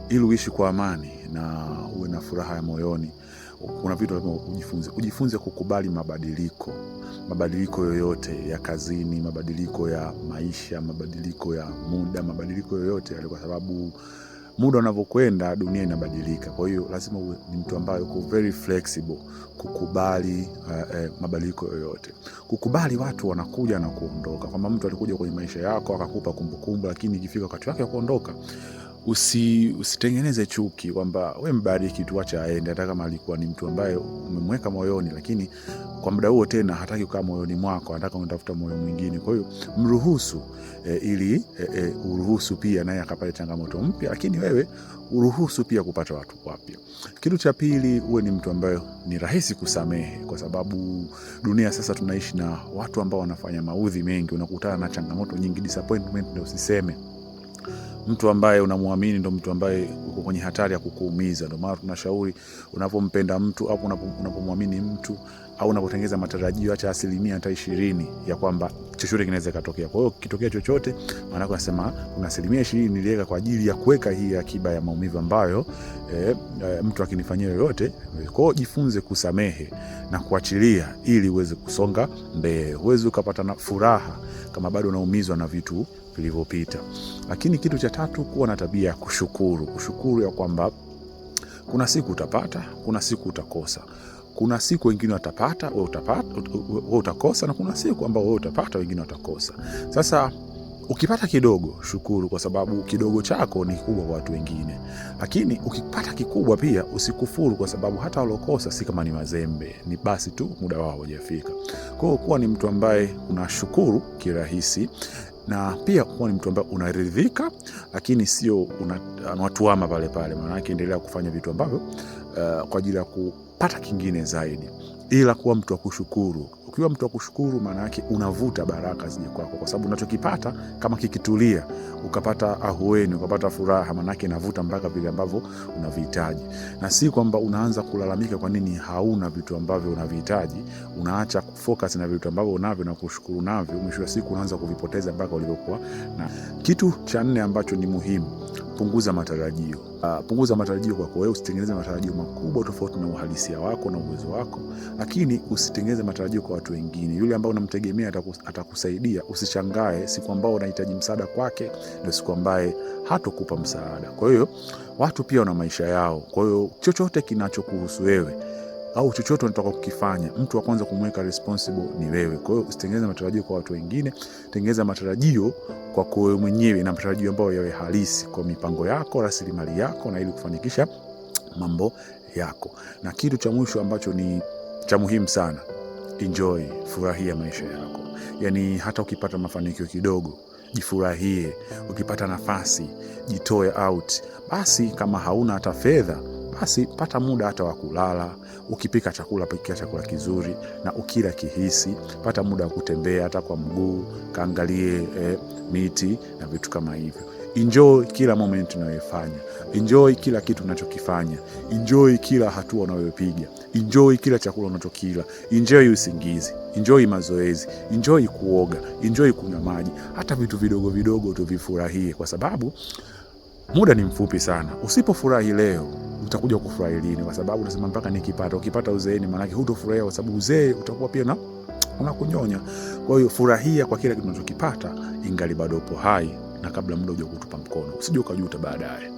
ili uishi kwa amani na uwe na furaha ya moyoni, kuna vitu lazima ujifunze kukubali mabadiliko yoyote ya kazini, mabadiliko ya maisha, mabadiliko ya muda, mabadiliko yoyote yale, kwa sababu muda unavyokwenda dunia inabadilika. Kwa hiyo lazima uwe ni mtu ambaye uko very flexible kukubali mabadiliko yoyote. Kukubali watu wanakuja na kuondoka. Kama mtu alikuja kwenye maisha yako akakupa kumbukumbu, lakini ikifika wakati wake kuondoka, usitengeneze chuki kwamba wewe mbariki tu, acha aende, hata kama alikuwa ni mtu ambaye umemweka moyoni, lakini kwa muda huo tena hataki kukaa moyoni mwako, anataka unatafuta moyo mwingine. Kwa hiyo mruhusu ili uruhusu pia naye akapata changamoto mpya, lakini wewe uruhusu pia kupata watu wapya. Kitu cha pili, uwe ni mtu ambaye ni rahisi kusamehe, kwa sababu dunia sasa tunaishi na watu ambao wanafanya maudhi mengi, unakutana na changamoto nyingi, disappointment ndio usiseme. Mtu ambaye unamwamini ndo mtu ambaye uko kwenye hatari ya kukuumiza. Ndio maana tunashauri unapompenda mtu au unapomwamini mtu au unapotengeza matarajio, acha 20% ya kwamba chochote kinaweza katokea. Kwa hiyo kitokea chochote, maana yake nasema kuna 20% niliweka kwa ajili ya kuweka hii akiba ya maumivu ambayo mtu akinifanyia yoyote. Kwa hiyo jifunze kusamehe na kuachilia ili uweze kusonga mbele. Uweze ukapata furaha kama bado unaumizwa na vitu vilivyopita. Lakini kitu cha tatu, kuwa na tabia ya kushukuru ya kwamba kuna siku utapata, kuna siku utakosa. Kuna siku wengine watapata, wewe utakosa, na kuna siku ambao wewe utapata, wengine watakosa. Sasa ukipata kidogo, shukuru, kwa sababu kidogo chako ni kikubwa kwa watu wengine. Lakini ukipata kikubwa pia usikufuru, kwa sababu hata walokosa si kama ni mazembe, ni basi tu muda wao hujafika. Kwa hiyo kuwa ni mtu ambaye unashukuru kirahisi, na pia kuwa ni mtu ambaye unaridhika, lakini sio unatuama pale. Maana yake endelea kufanya vitu ambavyo kwa ajili ya kupata kingine zaidi, ila kuwa mtu wa kushukuru. Ukiwa mtu wa kushukuru, maana yake unavuta baraka zije kwako, kwa sababu unachokipata kama kikitulia, ukapata ahueni, ukapata furaha, maana yake inavuta mpaka vile ambavyo unavihitaji. Na si kwamba unaanza kulalamika kwa nini hauna vitu ambavyo unavihitaji, unaacha kufocus na vitu ambavyo unavyo na kushukuru navyo, mwisho wa siku unaanza kuvipoteza mpaka ulivyokuwa. Na kitu cha 4 ambacho ni muhimu, punguza matarajio. Punguza matarajio kwako wewe, usitengeneze matarajio makubwa tofauti na uhalisia wako na uwezo wako, lakini usitengeneze matarajio kwa watu wengine. Yule ambao unamtegemea atakusaidia, usishangae siku ambao unahitaji msaada kwake ndio siku ambaye hatakupa msaada. Kwa hiyo watu pia wana maisha yao. Kwa hiyo chochote kinachokuhusu wewe au chochote unataka kukifanya, mtu wa kwanza kumweka responsible ni wewe. Kwa hiyo usitengeneze matarajio kwa watu wengine, tengeneza matarajio kwa wewe mwenyewe, na matarajio ambayo yawe halisi kwa mipango yako, rasilimali yako, na ili kufanikisha mambo yako. Na kitu cha mwisho ambacho ni cha muhimu sana, enjoy, furahia maisha yako. Yani hata ukipata mafanikio kidogo, jifurahie. Ukipata nafasi, jitoe out. Basi kama hauna hata fedha, basi pata muda hata wa kulala. Ukipika chakula, pikia chakula kizuri, na ukila kihisi. Pata muda wa kutembea hata kwa mguu, kaangalie miti na vitu kama hivyo. Enjoy kila moment unayofanya. Enjoy kila kitu unachokifanya. Enjoy kila hatua unayopiga. Enjoy kila chakula unachokila. Enjoy usingizi. Enjoy mazoezi. Enjoy kuoga. Enjoy kunywa maji. Hata vitu vidogo vidogo tuvifurahie, kwa sababu muda ni mfupi sana. Usipofurahi leo, utakuja kufurahi lini? Kwa sababu unasema mpaka ukipata uzeeni, maana yake hutofurahia, kwa sababu uzee utakuwa pia na unakunyonya. Kwa hiyo furahia kwa kila kitu unachokipata ingali bado upo hai, na kabla muda hujakutupa mkono, usije ukajuta baadaye.